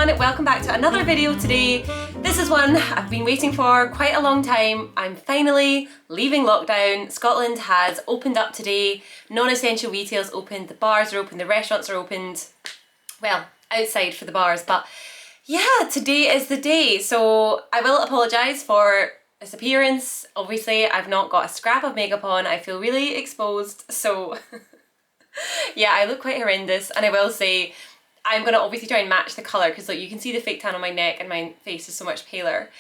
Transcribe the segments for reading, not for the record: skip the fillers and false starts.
everyone, welcome back to another video today. This is one I've been waiting for quite a long time. I'm finally leaving lockdown. Scotland has opened up today. Non-essential retail's opened, the bars are open, the restaurants are opened. Well, outside for the bars, but yeah, today is the day. So I will apologise for this appearance. Obviously, I've not got a scrap of makeup on. I feel really exposed, so yeah, I look quite horrendous, and I will say I'm going to obviously try and match the colour because like you can see the fake tan on my neck and my face is so much paler.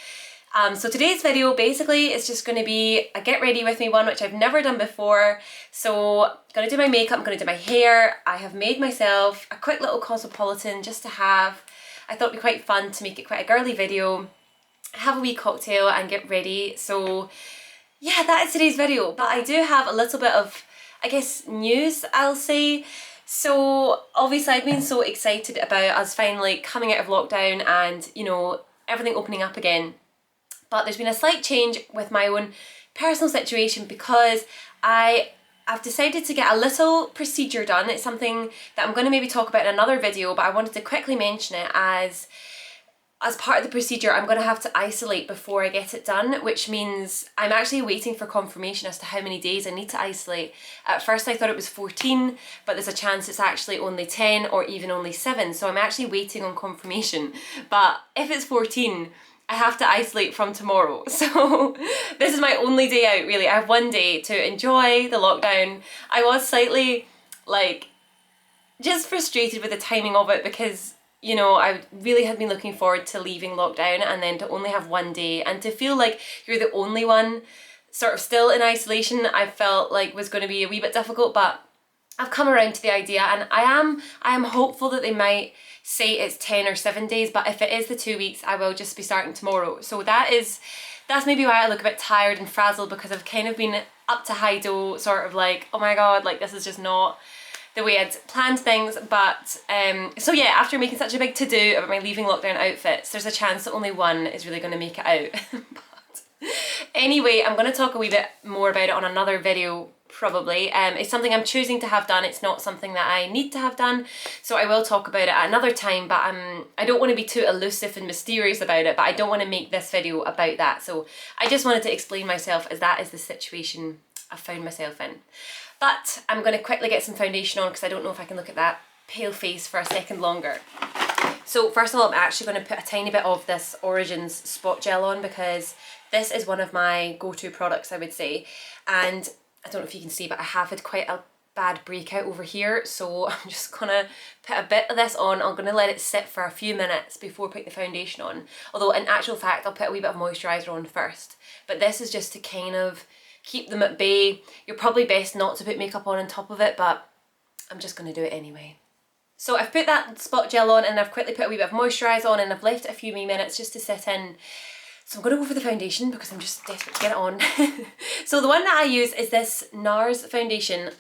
So today's video basically is just going to be a get ready with me one, which I've never done before. So I'm going to do my makeup, I'm going to do my hair. I have made myself a quick little cosmopolitan just to have. I thought it'd be quite fun to make it quite a girly video, have a wee cocktail and get ready. So yeah, that is today's video. But I do have a little bit of, I guess, news, I'll say. So obviously I've been so excited about us finally coming out of lockdown and, you know, everything opening up again. But there's been a slight change with my own personal situation because I've decided to get a little procedure done. It's something that I'm going to maybe talk about in another video, but I wanted to quickly mention it as part of the procedure. I'm going to have to isolate before I get it done, which means I'm actually waiting for confirmation as to how many days I need to isolate. At first I thought it was 14, but there's a chance it's actually only 10 or even only 7, so I'm actually waiting on confirmation. But if it's 14, I have to isolate from tomorrow. So this is my only day out, really. I have one day to enjoy the lockdown. I was slightly, like, just frustrated with the timing of it because, you know, I really had been looking forward to leaving lockdown and then to only have one day and to feel like you're the only one sort of still in isolation, I felt like was going to be a wee bit difficult, but I've come around to the idea and I am hopeful that they might say it's 10 or 7 days, but if it is the 2 weeks, I will just be starting tomorrow. So that's maybe why I look a bit tired and frazzled, because I've kind of been up to high dough, sort of like, oh my god, like this is just not the way I'd planned things. But so yeah, after making such a big to-do about my leaving lockdown outfits, there's a chance that only one is really going to make it out. But anyway, I'm going to talk a wee bit more about it on another video probably. It's something I'm choosing to have done. It's not something that I need to have done, so I will talk about it at another time, but I don't want to be too elusive and mysterious about it, but I don't want to make this video about that. So I just wanted to explain myself as that is the situation I found myself in. But I'm going to quickly get some foundation on because I don't know if I can look at that pale face for a second longer. So first of all, I'm actually going to put a tiny bit of this Origins spot gel on because this is one of my go-to products, I would say. And I don't know if you can see, but I have had quite a bad breakout over here. So I'm just going to put a bit of this on. I'm going to let it sit for a few minutes before putting the foundation on. Although in actual fact, I'll put a wee bit of moisturiser on first. But this is just to kind of keep them at bay. You're probably best not to put makeup on top of it, but I'm just going to do it anyway. So I've put that spot gel on and I've quickly put a wee bit of moisturiser on and I've left it a few wee minutes just to sit in. So I'm going to go for the foundation because I'm just desperate to get it on. So the one that I use is this Nars foundation.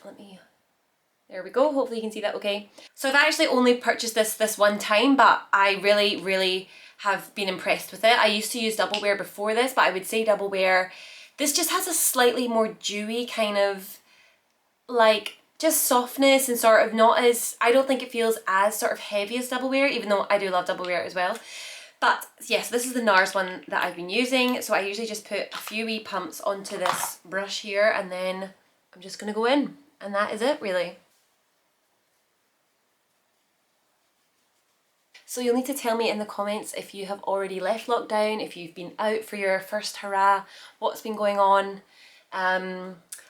There we go, hopefully you can see that okay. So I've actually only purchased this one time, but I really have been impressed with it. I used to use Double Wear before this, but I would say Double Wear, this just has a slightly more dewy kind of like just softness and sort of not as, I don't think it feels as sort of heavy as Double Wear, even though I do love Double Wear as well. But yes, this is the Nars one that I've been using. So I usually just put a few wee pumps onto this brush here and then I'm just going to go in. And that is it really. So you'll need to tell me in the comments if you have already left lockdown, if you've been out for your first hurrah, what's been going on.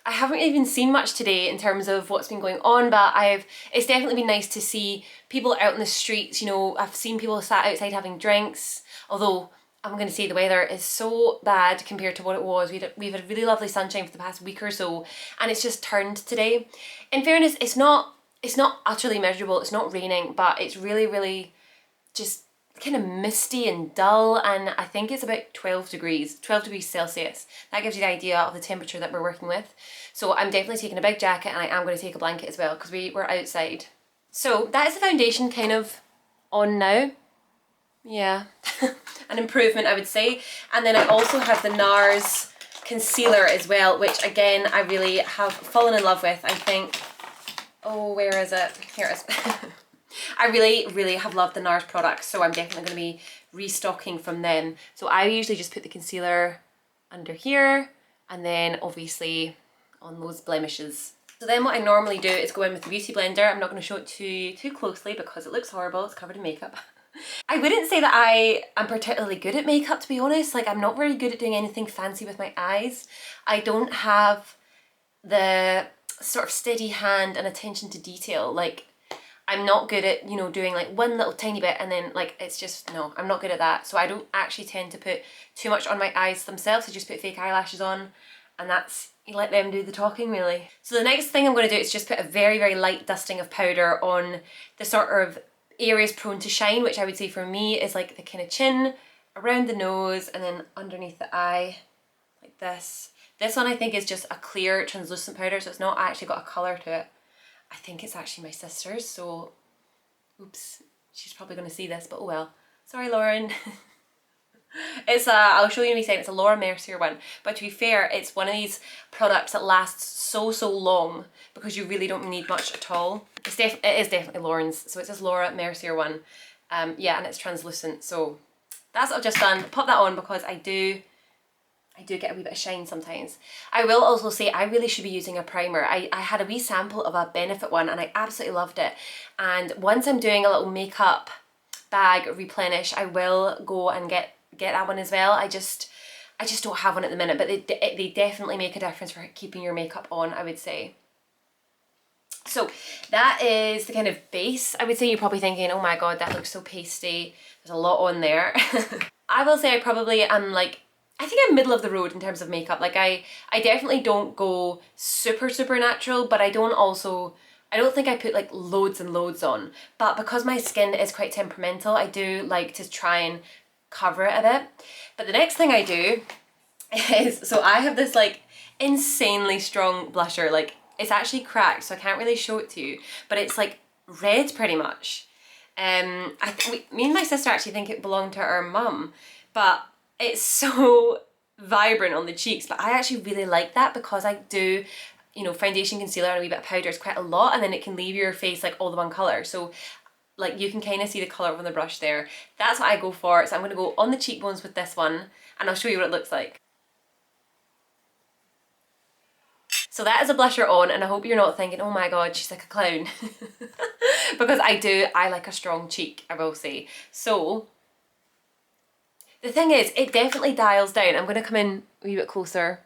I haven't even seen much today in terms of what's been going on, but it's definitely been nice to see people out in the streets. You know, I've seen people sat outside having drinks, although I'm going to say the weather is so bad compared to what it was. We've had really lovely sunshine for the past week or so, and it's just turned today. In fairness, it's not utterly miserable, it's not raining, but it's really just kind of misty and dull, and I think it's about 12 degrees Celsius. That gives you the idea of the temperature that we're working with. So I'm definitely taking a big jacket and I am going to take a blanket as well because we're outside. So that is the foundation kind of on now. Yeah, an improvement I would say. And then I also have the Nars Concealer as well, which again I really have fallen in love with. I think, oh where is it? Here it is. I really have loved the Nars products, so I'm definitely going to be restocking from them. So I usually just put the concealer under here and then obviously on those blemishes. So then what I normally do is go in with the Beauty Blender. I'm not going to show it to you too closely because it looks horrible, it's covered in makeup. I wouldn't say that I am particularly good at makeup, to be honest. Like, I'm not very good at doing anything fancy with my eyes. I don't have the sort of steady hand and attention to detail. Like, I'm not good at, you know, doing like one little tiny bit and then like, it's just, no, I'm not good at that. So I don't actually tend to put too much on my eyes themselves. I just put fake eyelashes on and that's, you let them do the talking really. So the next thing I'm going to do is just put a very light dusting of powder on the sort of areas prone to shine, which I would say for me is like the kind of chin, around the nose, and then underneath the eye, like this. This one I think is just a clear translucent powder, so it's not actually got a colour to it. I think it's actually my sister's, so oops, she's probably going to see this, but oh well. Sorry, Lauren. It's I'll show you in a second, it's a Laura Mercier one, but to be fair, it's one of these products that lasts so long because you really don't need much at all. It is definitely Lauren's, so it's this Laura Mercier one. Yeah, and it's translucent, so that's what I've just done. Pop that on because I do get a wee bit of shine sometimes. I will also say I really should be using a primer. I had a wee sample of a Benefit one and I absolutely loved it. And once I'm doing a little makeup bag replenish, I will go and get that one as well. I just don't have one at the minute, but they definitely make a difference for keeping your makeup on, I would say. So that is the kind of base. I would say you're probably thinking, oh my god, that looks so pasty. There's a lot on there. I will say I probably am like, I think I'm middle of the road in terms of makeup. Like I definitely don't go super natural, but I don't think I put like loads and loads on. But because my skin is quite temperamental, I do like to try and cover it a bit. But the next thing I do is, so I have this like insanely strong blusher. Like, it's actually cracked, so I can't really show it to you, but it's like red pretty much. Me and my sister actually think it belonged to our mum, but it's so vibrant on the cheeks. But I actually really like that because I do, you know, foundation, concealer and a wee bit of powder is quite a lot, and then it can leave your face like all the one colour. So like you can kind of see the colour on the brush there. That's what I go for. So I'm going to go on the cheekbones with this one and I'll show you what it looks like. So that is a blusher on, and I hope you're not thinking, oh my god, she's like a clown. Because I like a strong cheek, I will say. So the thing is, it definitely dials down. I'm going to come in a wee bit closer.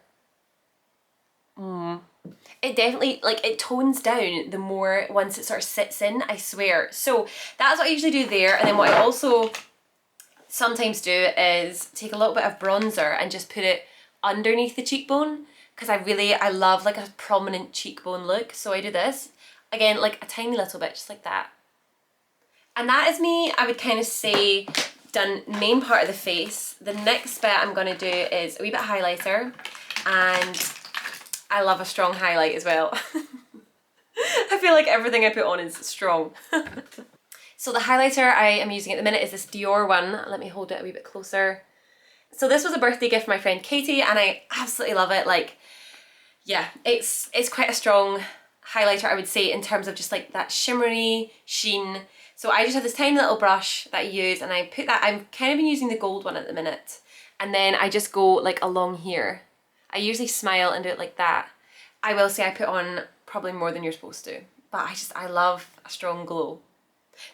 It definitely, like, it tones down the more once it sort of sits in, I swear. So that's what I usually do there. And then what I also sometimes do is take a little bit of bronzer and just put it underneath the cheekbone, because I love like a prominent cheekbone look. So I do this, again, like a tiny little bit, just like that. And that is me, I would kind of say, done main part of the face. The next bit I'm going to do is a wee bit of highlighter, and I love a strong highlight as well. I feel like everything I put on is strong. So the highlighter I am using at the minute is this Dior one. Let me hold it a wee bit closer. So this was a birthday gift from my friend Katie, and I absolutely love it. Like, yeah, it's quite a strong highlighter, I would say, in terms of just like that shimmery sheen. So I just have this tiny little brush that I use, and I put that, I'm kind of been using the gold one at the minute, and then I just go like along here. I usually smile and do it like that. I will say I put on probably more than you're supposed to, but I love a strong glow.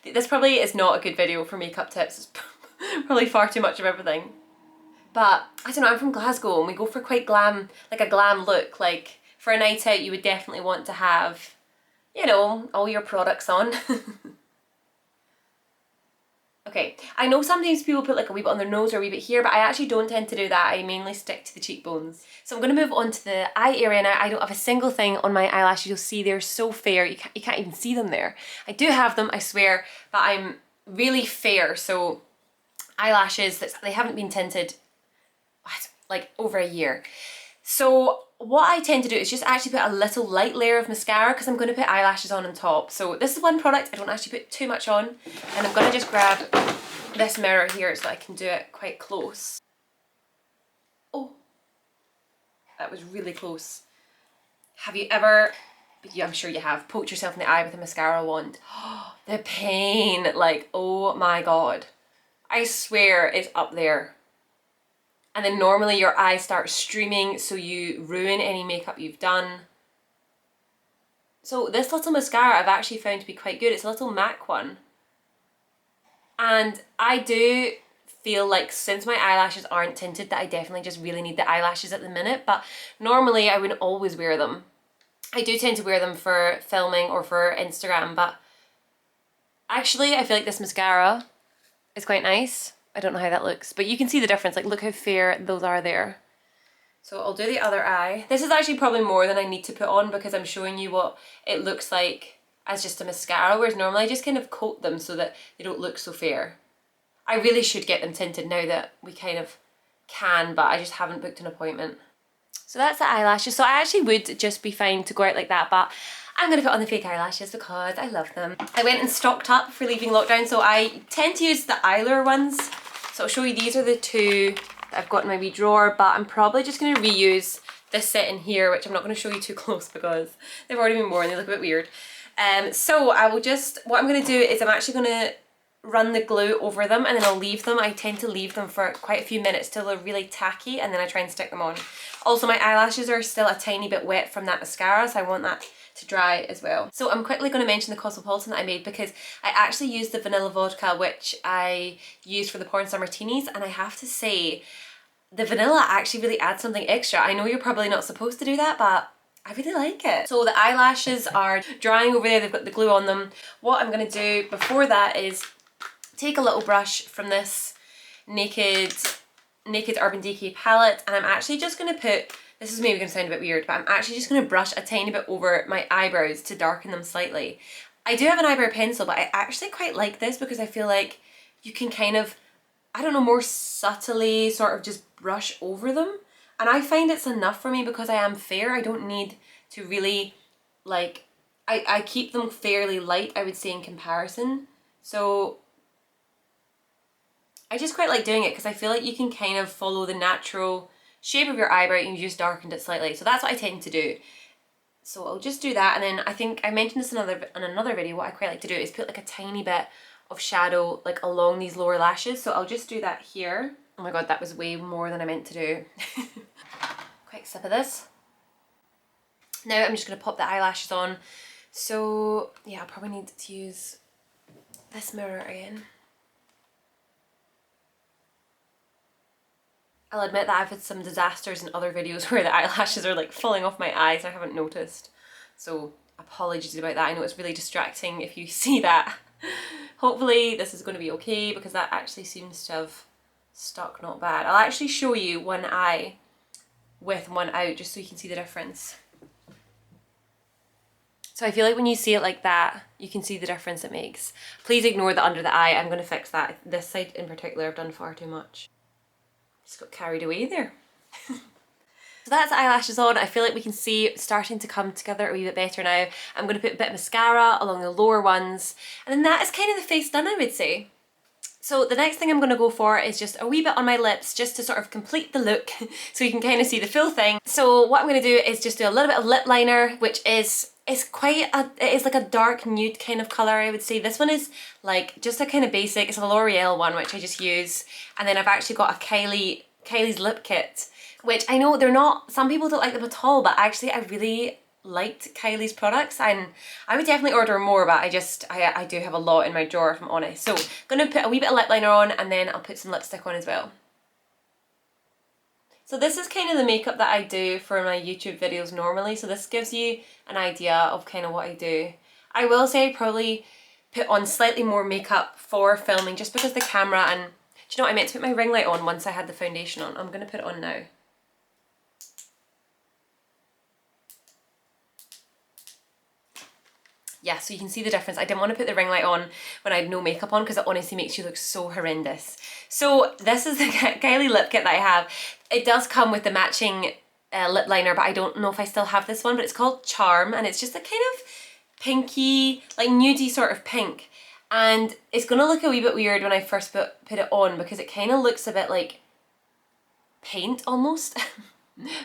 This probably is not a good video for makeup tips. It's probably far too much of everything. But I don't know, I'm from Glasgow and we go for quite glam, like a glam look. Like for a night out, you would definitely want to have, you know, all your products on. Okay, I know sometimes people put like a wee bit on their nose or a wee bit here, but I actually don't tend to do that. I mainly stick to the cheekbones. So I'm going to move on to the eye area now. I don't have a single thing on my eyelashes. You'll see they're so fair, you can't even see them there. I do have them, I swear, but I'm really fair. So eyelashes, they haven't been tinted like over a year. So what I tend to do is just actually put a little light layer of mascara, because I'm going to put eyelashes on top. So this is one product I don't actually put too much on, and I'm going to just grab this mirror here so I can do it quite close. Oh, that was really close. Have you ever I'm sure you have, poked yourself in the eye with a mascara wand. The pain, like, oh my god. I swear it's up there. And then normally your eye starts streaming, so you ruin any makeup you've done. So this little mascara I've actually found to be quite good. It's a little MAC one. And I do feel like since my eyelashes aren't tinted that I definitely just really need the eyelashes at the minute, but normally I wouldn't always wear them. I do tend to wear them for filming or for Instagram, but actually I feel like this mascara is quite nice. I don't know how that looks, but you can see the difference. Like, look how fair those are there. So I'll do the other eye. This is actually probably more than I need to put on because I'm showing you what it looks like as just a mascara, whereas normally I just kind of coat them so that they don't look so fair. I really should get them tinted now that we kind of can, but I just haven't booked an appointment. So that's the eyelashes. So I actually would just be fine to go out like that, but I'm going to put on the fake eyelashes because I love them. I went and stocked up for leaving lockdown, so I tend to use the Eyelure ones. So I'll show you, these are the two that I've got in my wee drawer, but I'm probably just going to reuse this set in here, which I'm not going to show you too close because they've already been worn, they look a bit weird. So I will just, what I'm going to do is I'm actually going to run the glue over them and then I'll leave them. I tend to leave them for quite a few minutes till they're really tacky and then I try and stick them on. Also, my eyelashes are still a tiny bit wet from that mascara, so I want that to dry as well. So I'm quickly going to mention the Cosmopolitan that I made because I actually used the vanilla vodka which I used for the Porn Star Martinis, and I have to say the vanilla actually really adds something extra. I know you're probably not supposed to do that, but I really like it. So the eyelashes are drying over there, they've got the glue on them. What I'm going to do before that is take a little brush from this Naked Urban Decay palette, and I'm actually just going to put, this is maybe going to sound a bit weird, but I'm actually just going to brush a tiny bit over my eyebrows to darken them slightly. I do have an eyebrow pencil, but I actually quite like this because I feel like you can kind of, I don't know, more subtly sort of just brush over them. And I find it's enough for me because I am fair. I don't need to really, like, I keep them fairly light, I would say, in comparison. So I just quite like doing it because I feel like you can kind of follow the natural shape of your eyebrow and you just darkened it slightly. So that's what I tend to do. So I'll just do that, and then I think I mentioned this in another video, what I quite like to do is put like a tiny bit of shadow like along these lower lashes. So I'll just do that here. Oh my god, that was way more than I meant to do. Quick sip of this. Now I'm just going to pop the eyelashes on. So yeah, I'll probably need to use this mirror again. I'll admit that I've had some disasters in other videos where the eyelashes are like falling off my eyes and I haven't noticed. So apologies about that. I know it's really distracting if you see that. Hopefully this is going to be okay because that actually seems to have stuck not bad. I'll actually show you one eye with one out just so you can see the difference. So I feel like when you see it like that, you can see the difference it makes. Please ignore the under the eye. I'm going to fix that. This side in particular I've done far too much. Just got carried away there. So that's the eyelashes on. I feel like we can see it starting to come together a wee bit better now. I'm going to put a bit of mascara along the lower ones, and then that is kind of the face done, I would say. So the next thing I'm going to go for is just a wee bit on my lips just to sort of complete the look so you can kind of see the full thing. So what I'm going to do is just do a little bit of lip liner, which is quite a, it is like a dark nude kind of colour, I would say. This one is like just a kind of basic, it's a L'Oreal one which I just use, and then I've actually got a Kylie's Lip Kit, which I know they're not, some people don't like them at all, but actually I really liked Kylie's products and I would definitely order more, but I do have a lot in my drawer if I'm honest. So I'm going to put a wee bit of lip liner on and then I'll put some lipstick on as well. So this is kind of the makeup that I do for my YouTube videos normally, so this gives you an idea of kind of what I do. I will say I probably put on slightly more makeup for filming just because the camera, and do you know what, I meant to put my ring light on once I had the foundation on. I'm going to put it on now. Yeah, so you can see the difference. I didn't want to put the ring light on when I had no makeup on because it honestly makes you look so horrendous. So this is the Kylie Lip Kit that I have. It does come with the matching lip liner, but I don't know if I still have this one, but it's called Charm, and it's just a kind of pinky, like nudie sort of pink. And it's going to look a wee bit weird when I first put it on because it kind of looks a bit like paint almost.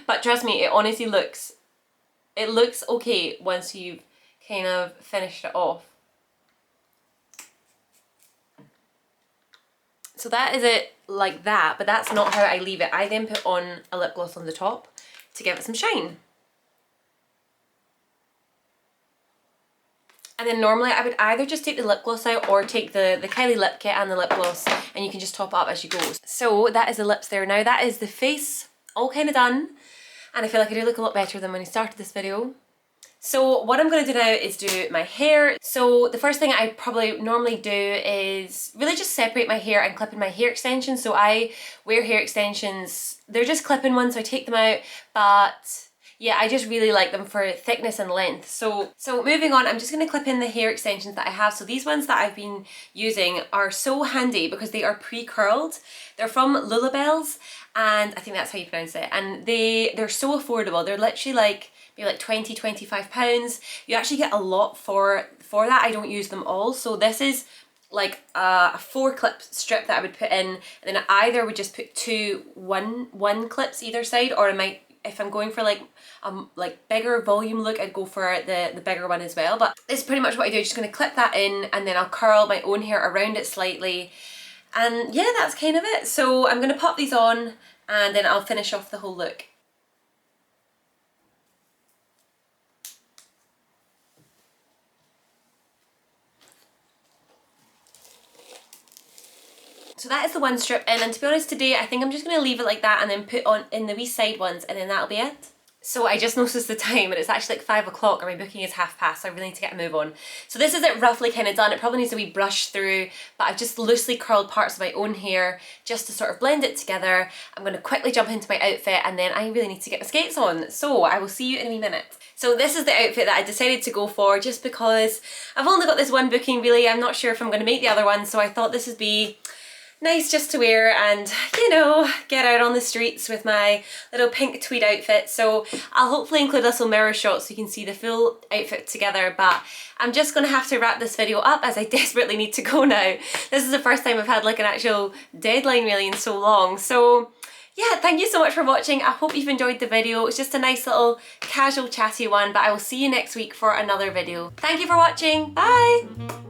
But trust me, it honestly looks it looks okay once you've kind of finished it off. So that is it like that, but that's not how I leave it. I then put on a lip gloss on the top to give it some shine. And then normally I would either just take the lip gloss out or take the Kylie Lip Kit and the lip gloss, and you can just top it up as you go. So that is the lips there. Now that is the face all kind of done, and I feel like I do look a lot better than when I started this video. So what I'm going to do now is do my hair. So the first thing I probably normally do is really just separate my hair and clip in my hair extensions. So I wear hair extensions, they're just clip-in ones, so I take them out, but yeah, I just really like them for thickness and length. So moving on, I'm just going to clip in the hair extensions that I have. So these ones that I've been using are so handy because they are pre-curled. They're from Lulabelle's, and I think that's how you pronounce it. And they're so affordable. They're literally like maybe like 20-25 pounds. You actually get a lot for that. I don't use them all. So this is like a 4-clip strip that I would put in, and then I either would just put one clips either side, or I might, if I'm going for like bigger volume look, I'd go for the bigger one as well. But this is pretty much what I do. Just going to clip that in, and then I'll curl my own hair around it slightly, and yeah, that's kind of it. So I'm going to pop these on, and then I'll finish off the whole look. So that is the one strip in, and to be honest today I think I'm just going to leave it like that and then put on in the wee side ones, and then that'll be it. So I just noticed the time and it's actually like 5 o'clock and my booking is 1:30, so I really need to get a move on. So this is it roughly kind of done. It probably needs a wee brush through, but I've just loosely curled parts of my own hair just to sort of blend it together. I'm going to quickly jump into my outfit, and then I really need to get my skates on. So I will see you in a wee minute. So this is the outfit that I decided to go for just because I've only got this one booking really. I'm not sure if I'm going to make the other one, so I thought this would be nice just to wear and, you know, get out on the streets with my little pink tweed outfit. So I'll hopefully include a little mirror shot so you can see the full outfit together, but I'm just going to have to wrap this video up as I desperately need to go now. This is the first time I've had like an actual deadline really in so long. So yeah, thank you so much for watching. I hope you've enjoyed the video. It's just a nice little casual chatty one, but I will see you next week for another video. Thank you for watching. Bye!